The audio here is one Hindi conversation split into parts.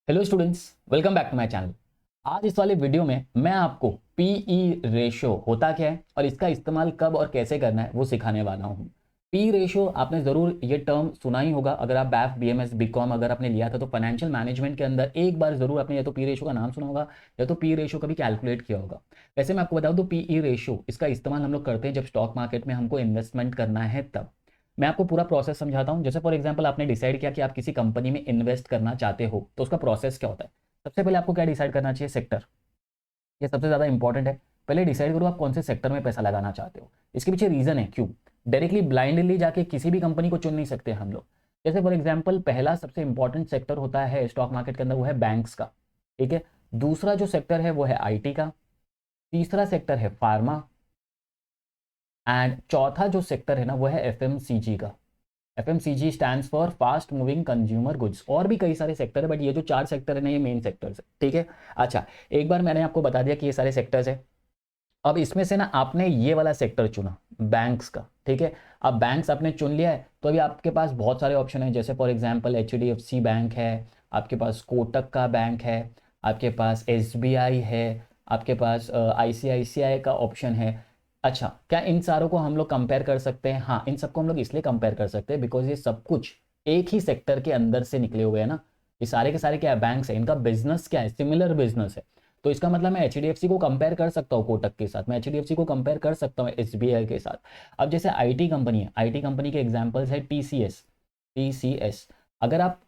Hello students, welcome back to my channel. आज इस वाले वीडियो में मैं आपको पीई रेशो होता क्या है और इसका इस्तेमाल कब और कैसे करना है वो सिखाने वाला हूँ। पी रेशो आपने ज़रूर ये टर्म सुना ही होगा। अगर आप बैफ बीएमएस बीकॉम अगर आपने लिया था तो फाइनेंशियल मैनेजमेंट के अंदर एक बार ज़रूर आपने या तो पी रेशो का नाम सुना होगा या तो पी रेशो कभी कैलकुलेट किया होगा। वैसे मैं आपको बताऊँ तो पीई रेशो इसका इस्तेमाल हम लोग करते हैं जब स्टॉक मार्केट में हमको इन्वेस्टमेंट करना है तब। मैं आपको पूरा प्रोसेस समझाता हूँ। जैसे फॉर एग्जांपल आपने डिसाइड किया कि आप किसी कंपनी में इन्वेस्ट करना चाहते हो तो उसका प्रोसेस क्या होता है। सबसे पहले आपको क्या डिसाइड करना चाहिए, सेक्टर। ये सबसे ज़्यादा इंपॉर्टेंट है। पहले डिसाइड करो आप कौन से सेक्टर में पैसा लगाना चाहते हो। इसके पीछे रीज़न है क्यों। डायरेक्टली ब्लाइंडली जाके किसी भी कंपनी को चुन नहीं सकते हम लोग। जैसे फॉर एग्जाम्पल पहला सबसे इंपॉर्टेंट सेक्टर होता है स्टॉक मार्केट के अंदर, वो है बैंक्स का। ठीक है। दूसरा जो सेक्टर है वो है आईटी का। तीसरा सेक्टर है फार्मा। एंड चौथा जो सेक्टर है ना वो है एफएमसीजी का। FMCG stands for fast moving consumer goods. और भी कई सारे सेक्टर है बट ये जो 4 सेक्टर है ना ये मेन सेक्टर्स है। ठीक है। अच्छा, एक बार मैंने आपको बता दिया कि ये सारे सेक्टर्स है। अब इसमें से ना आपने ये वाला सेक्टर चुना, बैंक्स का। ठीक है। अब बैंक्स आपने चुन लिया है तो अभी आपके पास बहुत सारे ऑप्शन है। जैसे फॉर एग्जांपल एचडीएफसी बैंक है, आपके पास कोटक का बैंक है, आपके पास एसबीआई है, आपके पास आईसीआईसीआई का ऑप्शन है। अच्छा, क्या इन सारों को हम लोग कंपेयर कर सकते हैं? हाँ, इन सबको हम लोग इसलिए कंपेयर कर सकते हैं बिकॉज ये सब कुछ एक ही सेक्टर के अंदर से निकले हुए हैं ना। ये सारे के सारे क्या है, बैंक्स है। इनका बिजनेस क्या है, सिमिलर बिजनेस है। तो इसका मतलब मैं एचडीएफसी को कंपेयर कर सकता हूँ कोटक के साथ, मैं एचडीएफसी को कंपेयर कर सकता हूँ एसबीआई के साथ। अब जैसे आईटी कंपनी है, आईटी कंपनी के एग्जांपल्स है टीसीएस। टीसीएस अगर आप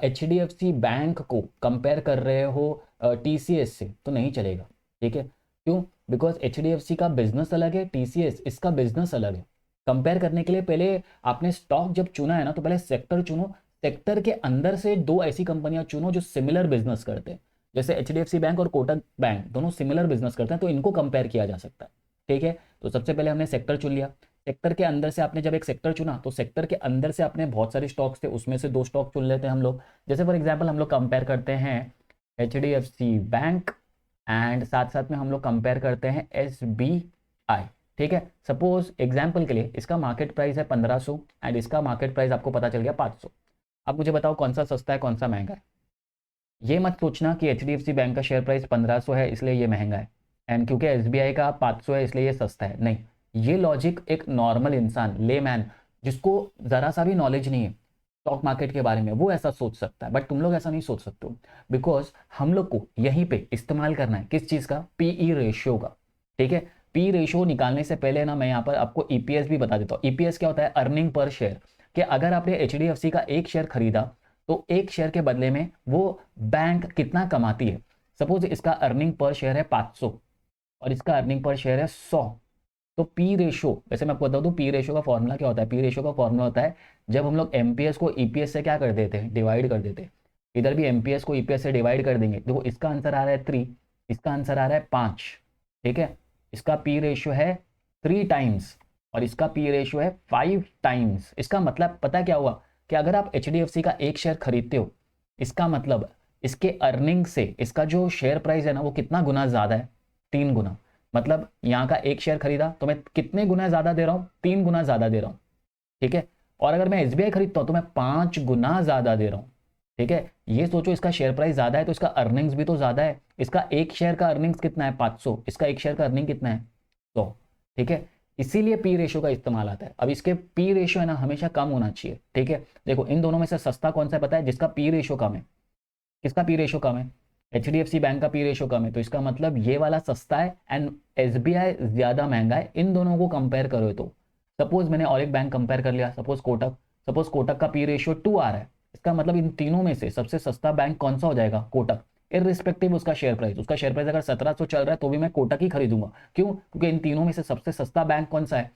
एचडीएफसी बैंक को कंपेयर कर रहे हो टीसीएस से तो नहीं चलेगा। ठीक है। क्यों? बिकॉज एचडीएफसी का बिजनेस अलग है, टीसीएस इसका बिजनेस अलग है। कंपेयर करने के लिए पहले आपने स्टॉक जब चुना है ना तो पहले सेक्टर चुनो। सेक्टर के अंदर से दो ऐसी कंपनियां चुनो जो सिमिलर बिजनेस करते हैं। जैसे एचडीएफसी बैंक और कोटक बैंक दोनों सिमिलर बिजनेस करते हैं तो इनको कंपेयर किया जा सकता है। ठीक है। तो सबसे पहले हमने सेक्टर चुन लिया। सेक्टर के अंदर से आपने जब एक सेक्टर चुना तो सेक्टर के अंदर से आपने बहुत सारे स्टॉक्स थे, उसमें से दो स्टॉक चुन लेते हैं हम लोग। जैसे फॉर एग्जाम्पल हम लोग कंपेयर करते हैं एचडीएफसी बैंक एंड साथ साथ में हम लोग कंपेयर करते हैं एसबीआई। ठीक है। सपोज एग्जाम्पल के लिए इसका मार्केट प्राइस है 1500 एंड इसका मार्केट प्राइस आपको पता चल गया 500। अब मुझे बताओ कौन सा सस्ता है कौन सा महंगा है। ये मत सोचना कि एचडीएफसी बैंक का शेयर प्राइस 1500 है इसलिए ये महंगा है एंड क्योंकि एसबीआई का 500 है इसलिए ये सस्ता है। नहीं, ये लॉजिक एक नॉर्मल इंसान, लेमैन, जिसको ज़रा सा भी नॉलेज नहीं है स्टॉक मार्केट के बारे में, वो ऐसा सोच सकता है। बट तुम लोग ऐसा नहीं सोच सकते हो बिकॉज हम लोग को यहीं पे इस्तेमाल करना है किस चीज़ का, पीई रेशियो का। ठीक है। पी रेशियो निकालने से पहले ना मैं यहाँ पर आपको ईपीएस भी बता देता हूँ। ईपीएस क्या होता है, अर्निंग पर शेयर। कि अगर आपने एचडीएफसी का एक शेयर खरीदा तो एक शेयर के बदले में वो बैंक कितना कमाती है। सपोज इसका अर्निंग पर शेयर है 500 और इसका अर्निंग पर शेयर है 100। तो पी रेशो, वैसे मैं आपको बता दूं पी रेशो का फॉर्मूला क्या होता है। पी रेशो का फॉर्मूला होता है जब हम लोग एमपीएस को ईपीएस से क्या कर देते हैं, डिवाइड कर देते हैं। इधर भी एमपीएस को ईपीएस से डिवाइड कर देंगे। देखो इसका आंसर आ रहा है 3, इसका आंसर आ रहा है 5। ठीक है। इसका पी रेशियो है 3 टाइम्स और इसका पी रेशियो है 5 टाइम्स। इसका मतलब पता क्या हुआ कि अगर आप एचडीएफसी का एक शेयर खरीदते हो इसका मतलब इसके अर्निंग से इसका जो शेयर प्राइस है ना वो कितना गुना ज्यादा है, 3 गुना। मतलब यहाँ का एक शेयर खरीदा तो मैं कितने गुना ज्यादा दे रहा हूँ, 3 गुना ज्यादा दे रहा हूँ। ठीक है। और अगर मैं एसबीआई खरीदता हूँ तो मैं 5 गुना ज्यादा दे रहा हूँ। ठीक है। ये सोचो इसका शेयर प्राइस ज्यादा है तो इसका अर्निंग्स भी तो ज्यादा है। इसका एक शेयर का अर्निंग्स कितना है, 500। इसका एक शेयर का अर्निंग कितना है, 100। ठीक है। इसीलिए पी रेशियो का इस्तेमाल आता है। अब इसके पी रेशियो है ना हमेशा कम होना चाहिए। ठीक है। देखो इन दोनों में से सस्ता कौन सा है पता है, जिसका पी रेशियो कम है। किसका पी रेशियो कम है, एचडीएफसी बैंक का पी रेशियो कम है। तो इसका मतलब ये वाला सस्ता है एंड एसबीआई ज्यादा महंगा है। इन दोनों को कंपेयर करो तो सपोज मैंने और एक बैंक कंपेयर कर लिया, सपोज कोटक। सपोज कोटक का पी रेशियो 2 आ रहा है। इसका मतलब इन तीनों में से सबसे सस्ता बैंक कौन सा हो जाएगा, कोटक। इररिस्पेक्टिव उसका शेयर प्राइस, उसका शेयर प्राइस अगर 1700 चल रहा है तो भी मैं कोटक ही खरीदूंगा। क्यों? क्योंकि इन तीनों में से सबसे सस्ता बैंक कौन सा है,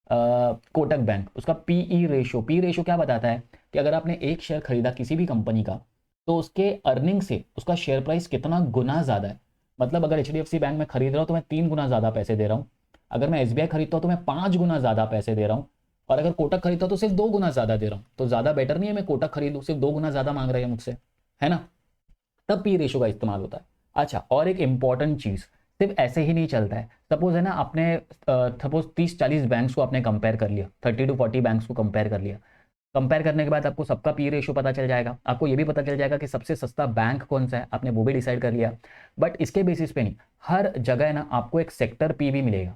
कोटक बैंक। उसका पीई रेशियो, पी रेशियो क्या बताता है कि अगर आपने एक शेयर खरीदा किसी भी कंपनी का तो उसके अर्निंग से उसका शेयर प्राइस कितना गुना ज्यादा है। मतलब अगर एचडीएफसी बैंक में खरीद रहा हूं तो मैं 3 गुना ज्यादा पैसे दे रहा हूं। अगर मैं एसबीआई खरीदता हूं तो मैं 5 गुना ज्यादा पैसे दे रहा हूं। और अगर कोटक खरीदता हूं तो सिर्फ 2 गुना ज्यादा दे रहा हूं। तो ज्यादा बेटर नहीं है मैं कोटक खरीदूं, सिर्फ 2 गुना ज्यादा मांग रहे हैं मुझसे, है ना। तब पी रेशो का इस्तेमाल होता है। अच्छा, और एक इंपॉर्टेंट चीज, सिर्फ ऐसे ही नहीं चलता है। सपोज है ना आपने सपोज 30-40 बैंक्स को आपने कंपेयर कर लिया, 30 to 40 बैंक्स को कंपेयर कर लिया। कंपेयर करने के बाद आपको सबका पी रेशियो पता चल जाएगा, आपको ये भी पता चल जाएगा कि सबसे सस्ता बैंक कौन सा है, आपने वो भी डिसाइड कर लिया। बट इसके बेसिस पे नहीं, हर जगह ना आपको एक सेक्टर पी भी मिलेगा,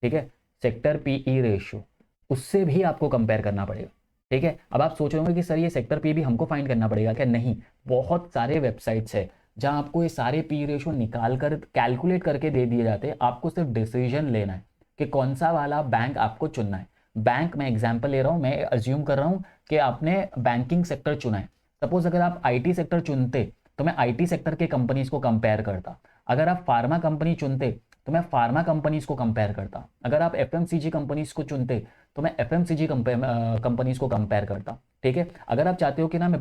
ठीक है, सेक्टर पी ई रेशियो, उससे भी आपको कंपेयर करना पड़ेगा, ठीक है। अब आप सोच रहे होंगे कि सर ये सेक्टर पी भी हमको फाइंड करना पड़ेगा क्या? नहीं, बहुत सारे वेबसाइट्स है जहां आपको ये सारे पी रेशियो निकाल कर कैलकुलेट करके दे दिए जाते हैं, आपको सिर्फ डिसीजन लेना है कि कौन सा वाला बैंक आपको चुनना है। बैंक, मैं एग्जांपल ले रहा हूँ, मैं अज्यूम कर रहा हूँ कि आपने बैंकिंग सेक्टर चुना है। सपोज अगर आप आईटी सेक्टर चुनते तो मैं आईटी सेक्टर के कंपनीज को कंपेयर करता। अगर आप फार्मा कंपनी चुनते तो मैं फार्मा कंपनीज को कंपेयर करता। अगर आप एफएमसीजी कंपनीज को चुनते तो मैं एफएमसीजी कंपनीज को कंपेयर करता, ठीक है। अगर आप चाहते हो कि ना मैं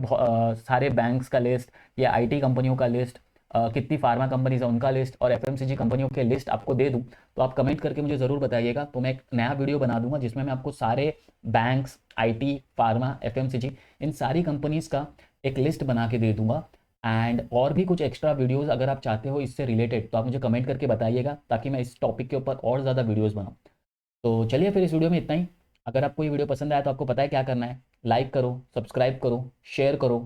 सारे बैंक्स का लिस्ट या आईटी कंपनियों का लिस्ट, कितनी फार्मा कंपनीज है उनका लिस्ट और एफएमसीजी कंपनियों के लिस्ट आपको दे दूं, तो आप कमेंट करके मुझे ज़रूर बताइएगा, तो मैं एक नया वीडियो बना दूंगा जिसमें मैं आपको सारे बैंक्स, आईटी, फार्मा, एफएमसीजी, इन सारी कंपनीज का एक लिस्ट बना के दे दूंगा। एंड और भी कुछ एक्स्ट्रा वीडियोस अगर आप चाहते हो इससे रिलेटेड तो आप मुझे कमेंट करके बताइएगा, ताकि मैं इस टॉपिक के ऊपर और ज़्यादा वीडियोस बनाऊँ। तो चलिए फिर इस वीडियो में इतना ही। अगर आपको ये वीडियो पसंद आया तो आपको पता है क्या करना है, लाइक करो, सब्सक्राइब करो, शेयर करो,